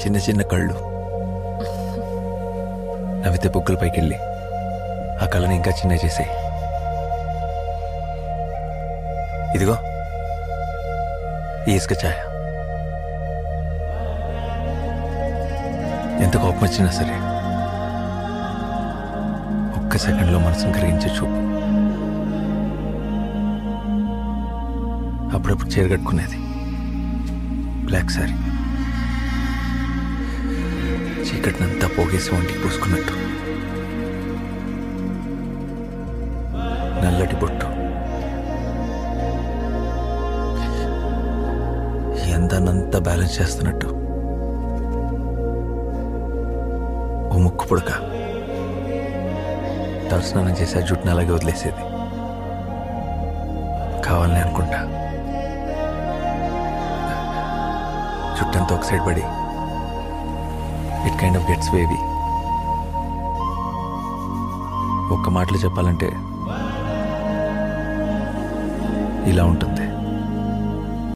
చిన్న చిన్న కళ్ళు, నవ్వితే బుగ్గల పైకి వెళ్ళి ఆ కళ్ళని ఇంకా చిన్న చేసాయి. ఇదిగో ఈ ఇసుక ఛాయ. ఎంత కోపం వచ్చినా సరే ఒక్క సెకండ్లో మనసును కరిగించే చూపు. అప్పుడప్పుడు చీర కట్టుకునేది బ్లాక్ సారీ, చీకటినంతా పోగేసి ఒంటికి పూసుకున్నట్టు. నల్లటి బొట్టు ఎంతనంతా బ్యాలెన్స్ చేస్తున్నట్టు. ఓ ముక్కు పుడక తలస్నానం చేసి ఆ జుట్టును అలాగే వదిలేసేది. కావాలని అనుకుంటా జుట్టంతా ఒక సైడ్ పడి it kind of gets wavy. ఒక్క మాటలు చెప్పాలంటే ఇలా ఉంటుంది.